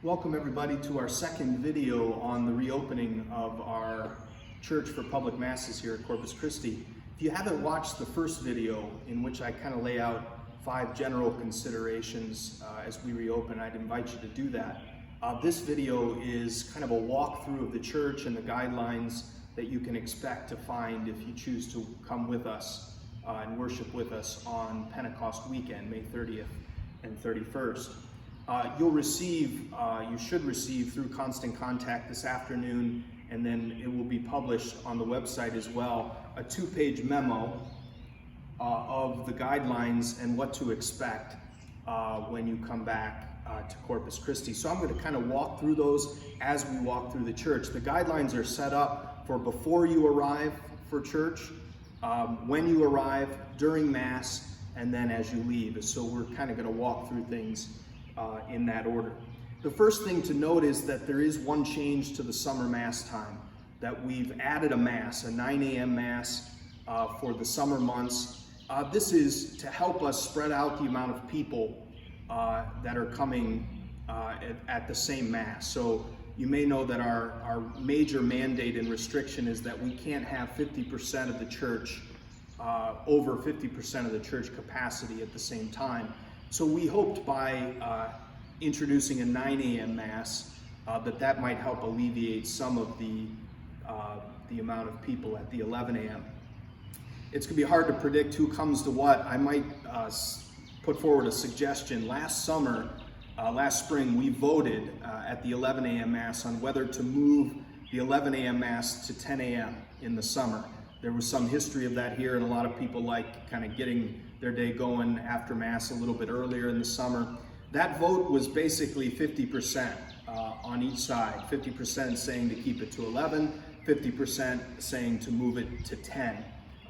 Welcome everybody to our second video on the reopening of our Church for Public Masses here at Corpus Christi. If you haven't watched the first video, in which I kind of lay out 5 general considerations as we reopen, I'd invite you to do that. This video is kind of a walkthrough of the church and the guidelines that you can expect to find if you choose to come with us and worship with us on Pentecost weekend, May 30th and 31st. You should receive through Constant Contact this afternoon, and then it will be published on the website as well, a 2-page memo of the guidelines and what to expect when you come back to Corpus Christi. So I'm going to kind of walk through those as we walk through the church. The guidelines are set up for before you arrive for church, when you arrive, during Mass, and then as you leave. So we're kind of going to walk through things in that order. The first thing to note is that there is one change to the summer Mass time, that we've added a Mass, a 9 a.m. Mass for the summer months. This is to help us spread out the amount of people that are coming at the same Mass. So you may know that our major mandate and restriction is that we can't have 50% of the church, over 50% of the church capacity at the same time. So we hoped by introducing a 9 a.m. Mass that might help alleviate some of the amount of people at the 11 a.m. It's going to be hard to predict who comes to what. I might put forward a suggestion. Last spring, we voted at the 11 a.m. Mass on whether to move the 11 a.m. Mass to 10 a.m. in the summer. There was some history of that here, and a lot of people like kind of getting their day going after Mass a little bit earlier in the summer. That vote was basically 50% on each side. 50% saying to keep it to 11, 50% saying to move it to 10.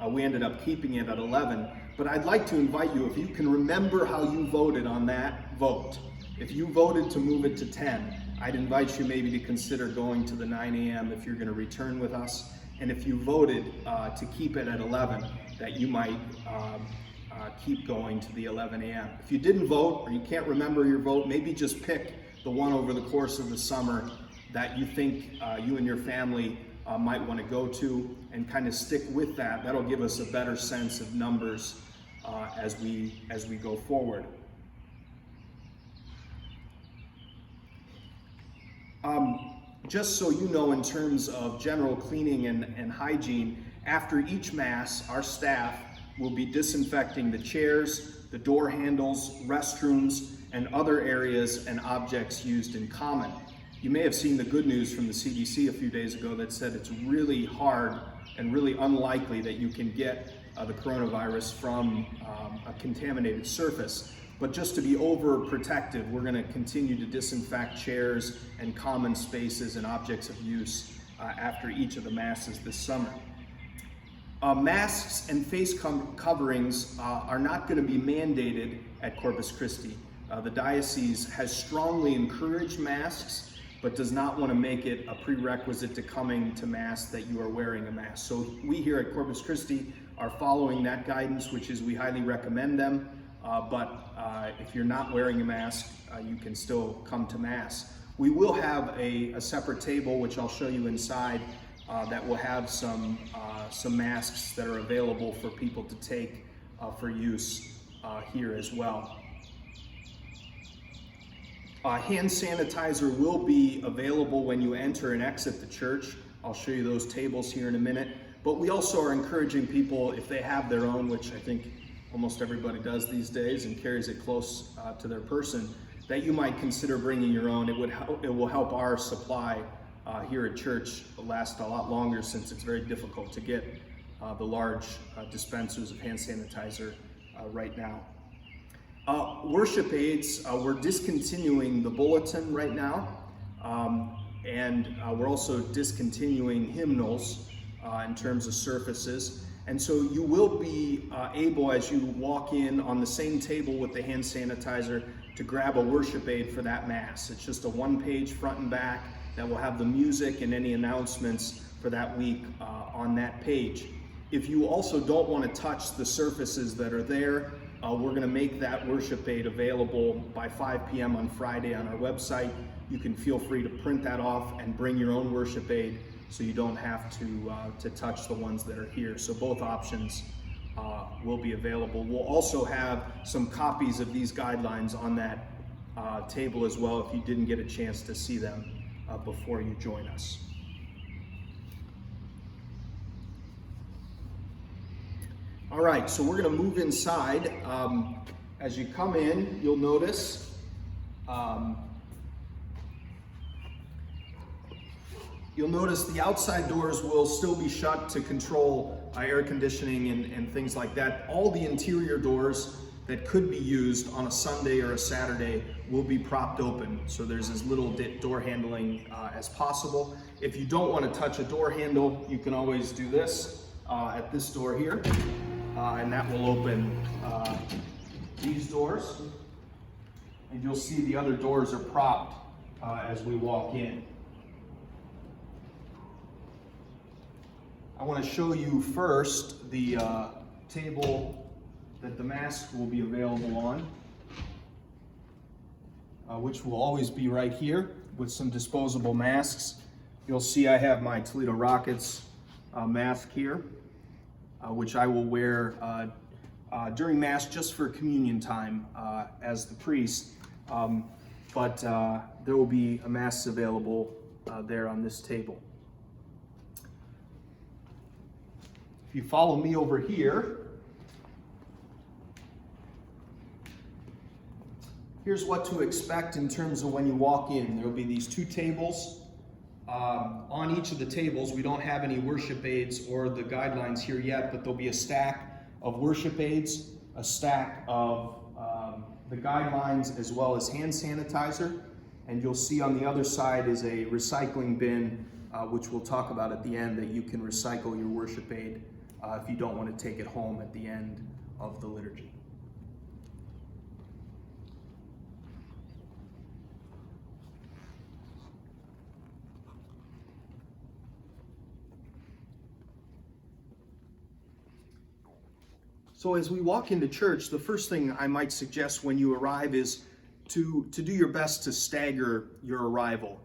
We ended up keeping it at 11, but I'd like to invite you, if you can remember how you voted on that vote. If you voted to move it to 10, I'd invite you maybe to consider going to the 9 a.m. if you're going to return with us. And if you voted to keep it at 11, that you might keep going to the 11 a.m. If you didn't vote, or you can't remember your vote, maybe just pick the one over the course of the summer that you think you and your family might want to go to, and kind of stick with that. That'll give us a better sense of numbers as we go forward. Just so you know, in terms of general cleaning and hygiene, after each Mass, our staff will be disinfecting the chairs, the door handles, restrooms, and other areas and objects used in common. You may have seen the good news from the CDC a few days ago that said it's really hard and really unlikely that you can get the coronavirus from a contaminated surface. But just to be overprotective, we're going to continue to disinfect chairs and common spaces and objects of use after each of the Masses this summer. Masks and face coverings are not going to be mandated at Corpus Christi. The diocese has strongly encouraged masks, but does not want to make it a prerequisite to coming to Mass that you are wearing a mask. So we here at Corpus Christi are following that guidance, which is we highly recommend them. But if you're not wearing a mask, you can still come to Mass. We will have a separate table, which I'll show you inside, that will have some masks that are available for people to take for use here as well. Hand sanitizer will be available when you enter and exit the church. I'll show you those tables here in a minute. But we also are encouraging people, if they have their own, which I think almost everybody does these days and carries it close to their person, that you might consider bringing your own. It will help our supply here at church last a lot longer, since it's very difficult to get the large dispensers of hand sanitizer right now. Worship aids, we're discontinuing the bulletin right now, and we're also discontinuing hymnals in terms of surfaces. And so you will be able, as you walk in on the same table with the hand sanitizer, to grab a worship aid for that Mass. It's just a 1-page front and back that will have the music and any announcements for that week on that page. If you also don't want to touch the surfaces that are there, we're going to make that worship aid available by 5 p.m. on Friday on our website. you can feel free to print that off and bring your own worship aid so you don't have to touch the ones that are here. So both options will be available. We'll also have some copies of these guidelines on that table as well if you didn't get a chance to see them before you join us. All right, so we're going to move inside. As you come in, you'll notice the outside doors will still be shut to control air conditioning and things like that. All the interior doors that could be used on a Sunday or a Saturday will be propped open, so there's as little door handling as possible. If you don't want to touch a door handle, you can always do this at this door here, and that will open these doors, and you'll see the other doors are propped as we walk in. I want to show you first the table that the mask will be available on, which will always be right here with some disposable masks. You'll see I have my Toledo Rockets mask here, which I will wear during Mass just for communion time as the priest, but there will be a mask available there on this table. If you follow me over here, here's what to expect in terms of when you walk in. There will be these two tables. On each of the tables, we don't have any worship aids or the guidelines here yet, but there'll be a stack of worship aids, a stack of the guidelines, as well as hand sanitizer. And you'll see on the other side is a recycling bin, which we'll talk about at the end, that you can recycle your worship aid if you don't want to take it home at the end of the liturgy. So as we walk into church, the first thing I might suggest when you arrive is to do your best to stagger your arrival.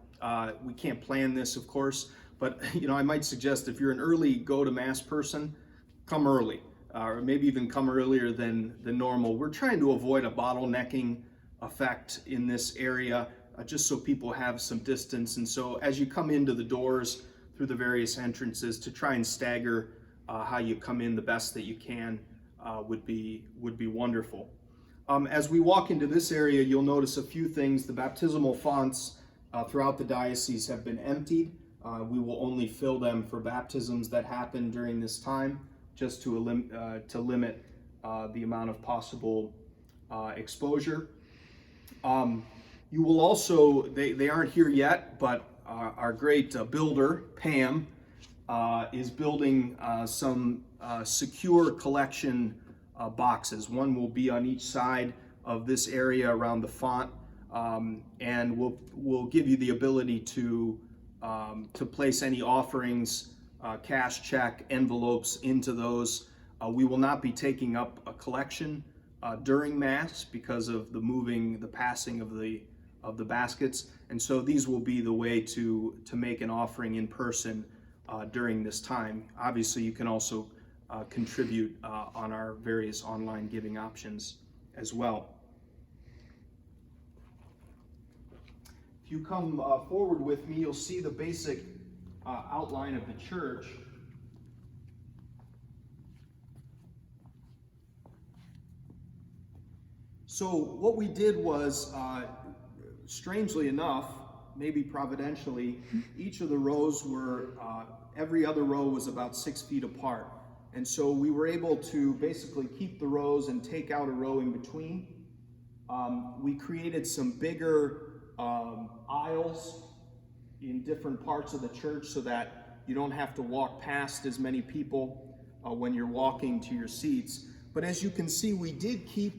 We can't plan this, of course, but I might suggest if you're an early go-to-Mass person, come early, or maybe even come earlier than normal. We're trying to avoid a bottlenecking effect in this area, just so people have some distance. And so as you come into the doors through the various entrances, to try and stagger how you come in the best that you can would be wonderful. As we walk into this area, you'll notice a few things. The baptismal fonts throughout the diocese have been emptied. We will only fill them for baptisms that happen during this time, just to limit the amount of possible exposure. You will also, they aren't here yet, but our great builder, Pam, is building some secure collection boxes. One will be on each side of this area around the font, and we'll give you the ability to place any offerings, cash, check, envelopes into those. We will not be taking up a collection during Mass because of the passing of the baskets, and so these will be the way to make an offering in person during this time. Obviously, you can also contribute on our various online giving options as well. If you come forward with me, you'll see the basic outline of the church. So what we did was, strangely enough, maybe providentially, each of the rows were, every other row was about 6 feet apart. And so we were able to basically keep the rows and take out a row in between. We created some bigger aisles in different parts of the church so that you don't have to walk past as many people when you're walking to your seats. But as you can see, we did keep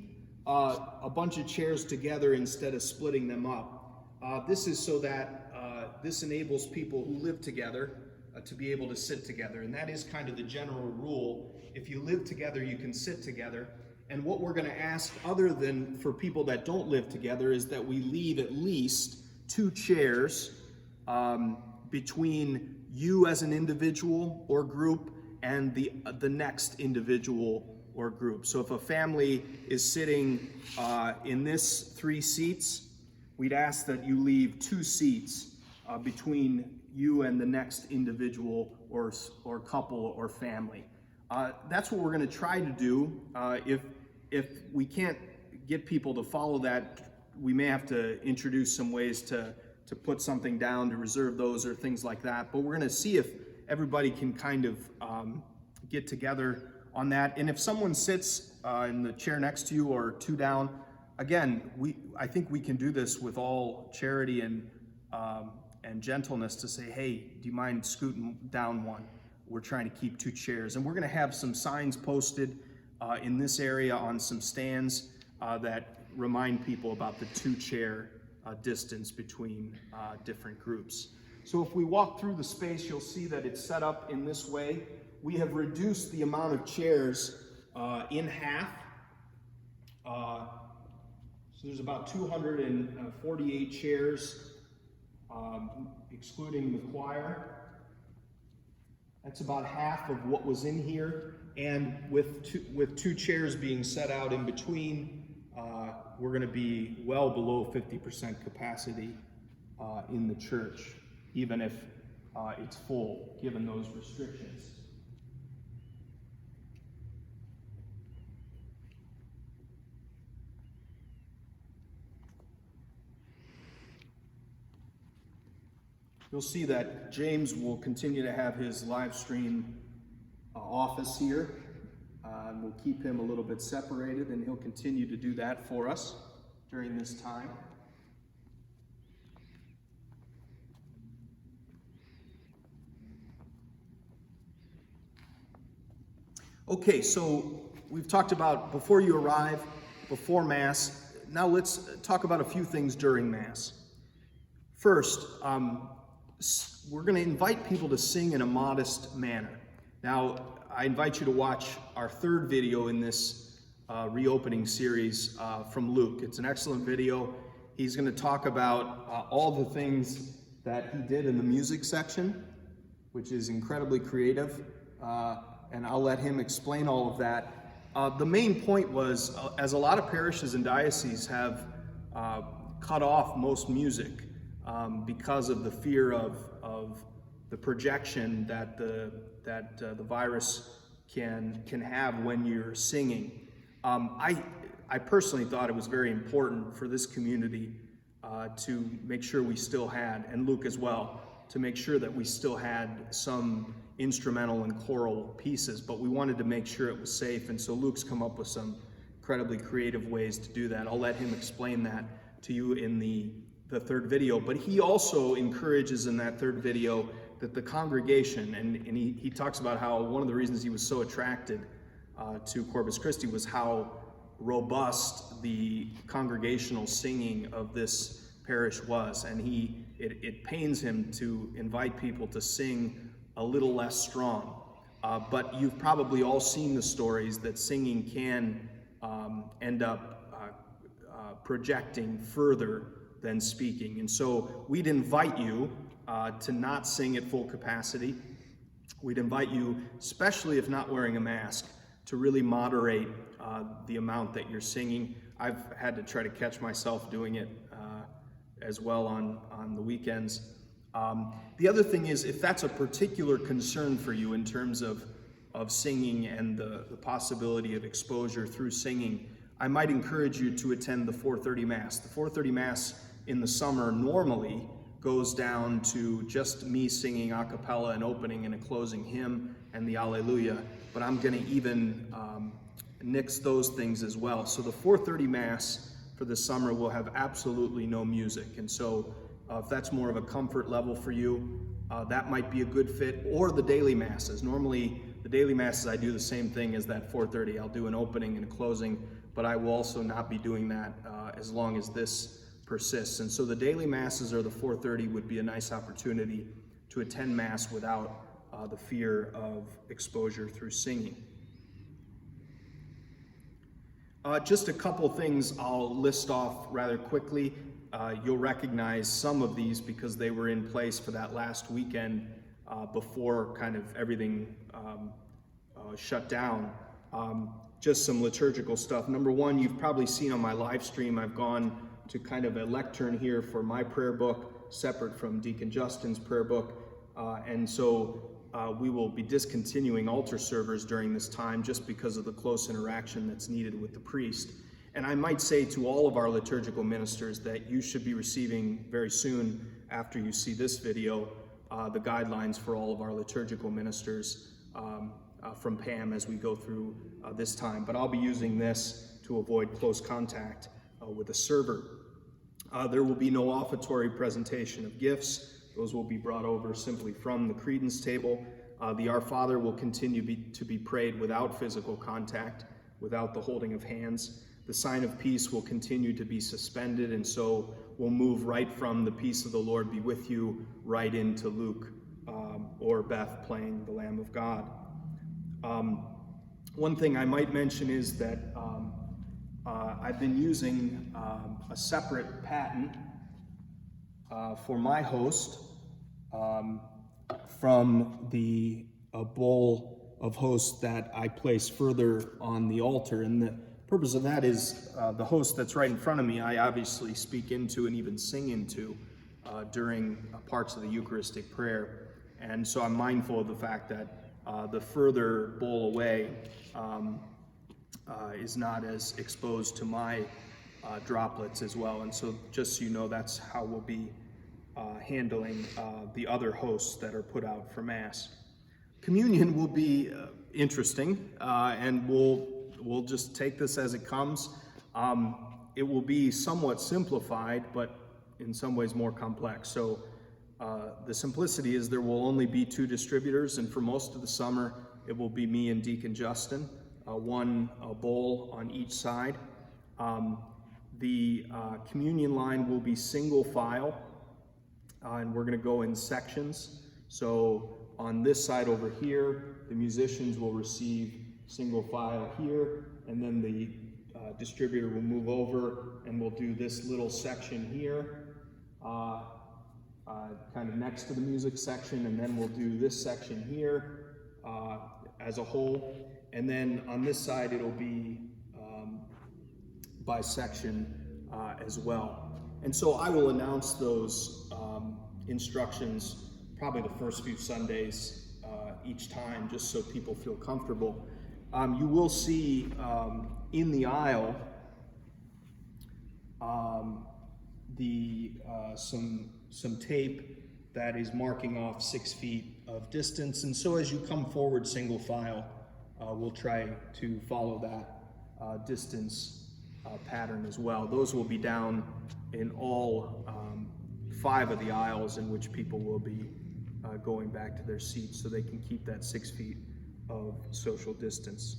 a bunch of chairs together instead of splitting them up. This is so that this enables people who live together to be able to sit together. And that is kind of the general rule. If you live together, you can sit together. And what we're going to ask, other than for people that don't live together, is that we leave at least 2 chairs between you as an individual or group and the next individual or group. So if a family is sitting in this 3 seats, we'd ask that you leave 2 seats between you and the next individual or couple or family. That's what we're going to try to do. If we can't get people to follow that, we may have to introduce some ways to put something down to reserve those or things like that. But we're going to see if everybody can kind of get together on that. And if someone sits in the chair next to you or 2 down, again, I think we can do this with all charity and gentleness to say, hey, do you mind scooting down 1? We're trying to keep 2 chairs. And we're going to have some signs posted in this area on some stands that remind people about the 2 chair distance between different groups. So if we walk through the space, you'll see that it's set up in this way. We have reduced the amount of chairs in half. So there's about 248 chairs, excluding the choir. That's about half of what was in here. And with two chairs being set out in between, we're going to be well below 50% capacity in the church, even if it's full, given those restrictions. You'll see that James will continue to have his live stream office here. We'll keep him a little bit separated, and he'll continue to do that for us during this time. Okay, so we've talked about before you arrive, before Mass. Now let's talk about a few things during Mass. First, we're going to invite people to sing in a modest manner. Now, I invite you to watch our 3rd video in this reopening series from Luke. It's an excellent video. He's going to talk about all the things that he did in the music section, which is incredibly creative, and I'll let him explain all of that. The main point was, as a lot of parishes and dioceses have cut off most music because of the fear of the projection that the virus can have when you're singing. I personally thought it was very important for this community to make sure we still had, and Luke as well, to make sure that we still had some instrumental and choral pieces, but we wanted to make sure it was safe, and so Luke's come up with some incredibly creative ways to do that. I'll let him explain that to you in the 3rd video, but he also encourages in that 3rd video that the congregation, and he talks about how one of the reasons he was so attracted to Corpus Christi was how robust the congregational singing of this parish was, and it pains him to invite people to sing a little less strong. But you've probably all seen the stories that singing can end up projecting further than speaking. And so we'd invite you to not sing at full capacity. We'd invite you, especially if not wearing a mask, to really moderate the amount that you're singing. I've had to try to catch myself doing it as well on the weekends. The other thing is, if that's a particular concern for you in terms of singing and the possibility of exposure through singing, I might encourage you to attend the 4:30 Mass. The 4:30 Mass in the summer normally goes down to just me singing a cappella, an opening and a closing hymn, and the Alleluia, but I'm going to even nix those things as well. So the 4:30 Mass for the summer will have absolutely no music, and so if that's more of a comfort level for you, that might be a good fit, or the daily Masses. Normally, the daily Masses, I do the same thing as that 4:30. I'll do an opening and a closing, but I will also not be doing that as long as this persists. And so the daily Masses or the 4:30 would be a nice opportunity to attend Mass without the fear of exposure through singing. Just a couple things I'll list off rather quickly. you'll recognize some of these because they were in place for that last weekend before kind of everything shut down. Just some liturgical stuff. Number one, you've probably seen on my live stream, I've gone to kind of a lectern here for my prayer book, separate from Deacon Justin's prayer book. And so we will be discontinuing altar servers during this time just because of the close interaction that's needed with the priest. And I might say to all of our liturgical ministers that you should be receiving very soon, after you see this video, the guidelines for all of our liturgical ministers from Pam as we go through this time. But I'll be using this to avoid close contact with a server. There will be no offertory presentation of gifts. Those will be brought over simply from the credence table. The Our Father will continue to be prayed without physical contact, without the holding of hands. The sign of peace will continue to be suspended, and so we'll move right from the peace of the Lord be with you right into Luke or Beth playing the Lamb of God. One thing I might mention is that I've been using a separate patent for my host from the bowl of host that I place further on the altar. And the purpose of that is the host that's right in front of me, I obviously speak into and even sing into during parts of the Eucharistic prayer. And so I'm mindful of the fact that the further bowl away is not as exposed to my droplets as well. And so just so you know, that's how we'll be handling the other hosts that are put out for Mass. Communion will be interesting, and we'll just take this as it comes. It will be somewhat simplified, but in some ways more complex. So the simplicity is there will only be 2 distributors, and for most of the summer, it will be me and Deacon Justin, one bowl on each side. The communion line will be single file, and we're going to go in sections. So on this side over here, the musicians will receive single file here, and then the distributor will move over and we'll do this little section here, kind of next to the music section, and then we'll do this section here as a whole. And then on this side, it'll be by section as well. And so I will announce those instructions probably the first few Sundays each time, just so people feel comfortable. You will see in the aisle some tape that is marking off 6 feet of distance, and so as you come forward single file, we'll try to follow that distance pattern as well. Those will be down in all 5 of the aisles in which people will be going back to their seats, so they can keep that 6 feet of social distance.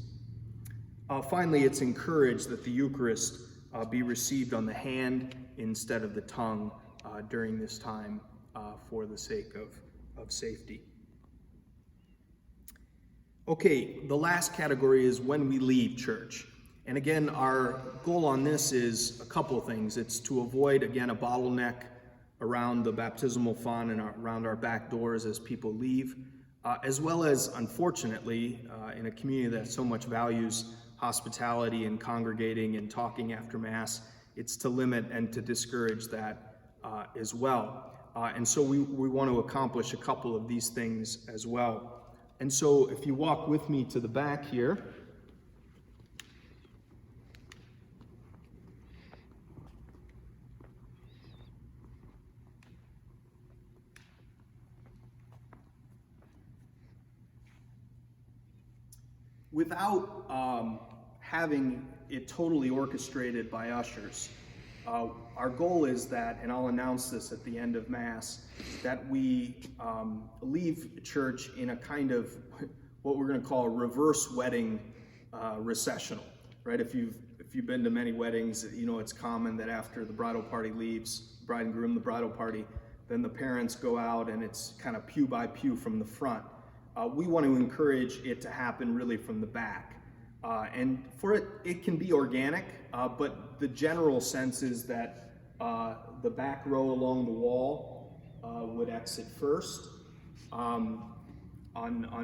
Finally, it's encouraged that the Eucharist be received on the hand instead of the tongue during this time for the sake of safety. Okay, the last category is when we leave church. And again, our goal on this is a couple of things. It's to avoid, again, a bottleneck around the baptismal font and around our back doors as people leave, as well as, unfortunately, in a community that so much values hospitality and congregating and talking after Mass, it's to limit and to discourage that as well. And so we want to accomplish a couple of these things as well. And so if you walk with me to the back here, without having it totally orchestrated by ushers, our goal is that, and I'll announce this at the end of Mass, that we leave church in a kind of what we're going to call a reverse wedding recessional, right? If you've been to many weddings, you know it's common that after the bridal party leaves, bride and groom, the bridal party, then the parents go out and it's kind of pew by pew from the front. We want to encourage it to happen really from the back. And for it can be organic, but the general sense is that The back row along the wall would exit first on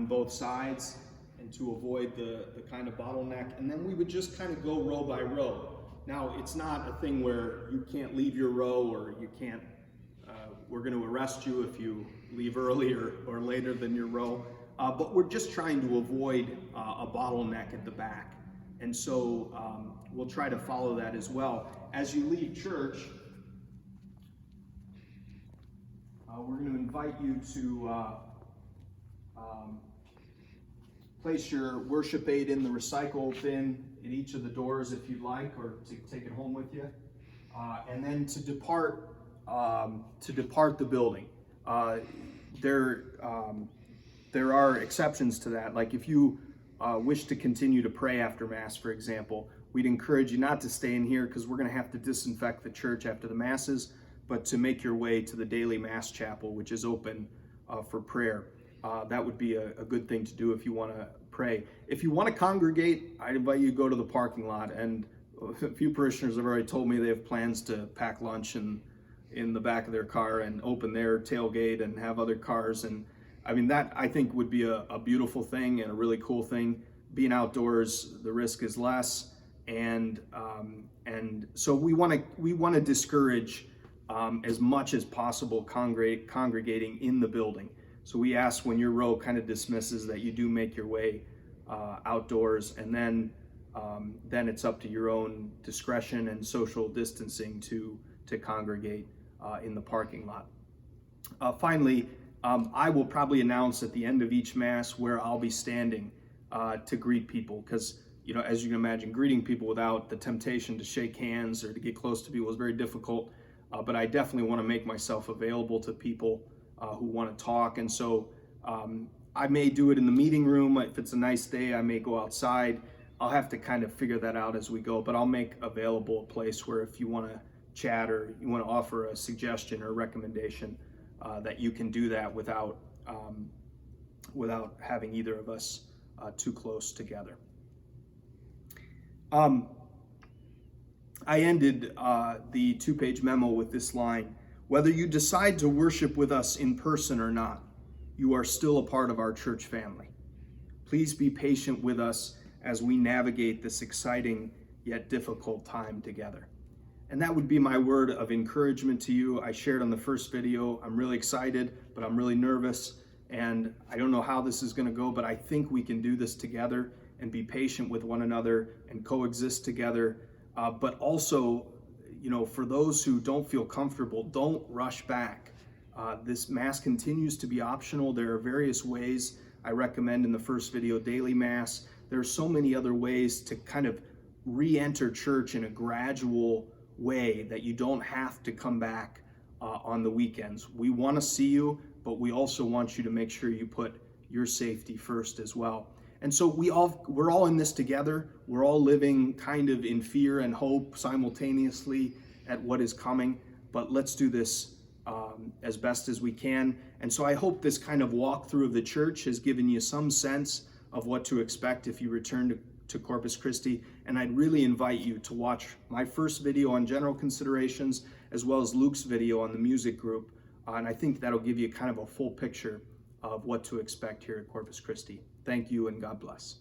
both sides, and to avoid the kind of bottleneck. And then we would just kind of go row by row. Now, it's not a thing where you can't leave your row, or you can't, we're going to arrest you if you leave earlier or later than your row. But we're just trying to avoid a bottleneck at the back. And so we'll try to follow that as well. As you leave church, we're going to invite you to place your worship aid in the recycle bin at each of the doors if you'd like, or to take it home with you. And then to depart the building. There are exceptions to that. Like if you wish to continue to pray after Mass, for example, we'd encourage you not to stay in here because we're going to have to disinfect the church after the Masses, but to make your way to the daily Mass chapel, which is open for prayer. That would be a good thing to do if you want to pray. If you want to congregate, I'd invite you to go to the parking lot. And a few parishioners have already told me they have plans to pack lunch in the back of their car and open their tailgate and have other cars. And I mean, that I think would be a beautiful thing and a really cool thing. Being outdoors, the risk is less, and so we want to discourage as much as possible congregating in the building. So we ask when your row kind of dismisses that you do make your way outdoors, and then it's up to your own discretion and social distancing to congregate in the parking lot. Finally, I will probably announce at the end of each Mass where I'll be standing to greet people, because as you can imagine, greeting people without the temptation to shake hands or to get close to people is very difficult. But I definitely want to make myself available to people who want to talk. And so I may do it in the meeting room. If it's a nice day, I may go outside. I'll have to kind of figure that out as we go, but I'll make available a place where if you want to chat or you want to offer a suggestion or a recommendation, that you can do that without having either of us too close together. I ended the 2-page memo with this line: whether you decide to worship with us in person or not, you are still a part of our church family. Please be patient with us as we navigate this exciting yet difficult time together. And that would be my word of encouragement to you. I shared on the first video, I'm really excited, but I'm really nervous, and I don't know how this is going to go, but I think we can do this together and be patient with one another and coexist together. But also, for those who don't feel comfortable, don't rush back. This Mass continues to be optional. There are various ways I recommend in the first video, daily Mass. There are so many other ways to kind of re-enter church in a gradual way that you don't have to come back on the weekends. We want to see you, but we also want you to make sure you put your safety first as well. And so we're all in this together. We're all living kind of in fear and hope simultaneously at what is coming, but let's do this as best as we can. And so I hope this kind of walkthrough of the church has given you some sense of what to expect if you return to Corpus Christi. And I'd really invite you to watch my first video on general considerations, as well as Luke's video on the music group. And I think that'll give you kind of a full picture of what to expect here at Corpus Christi. Thank you, and God bless.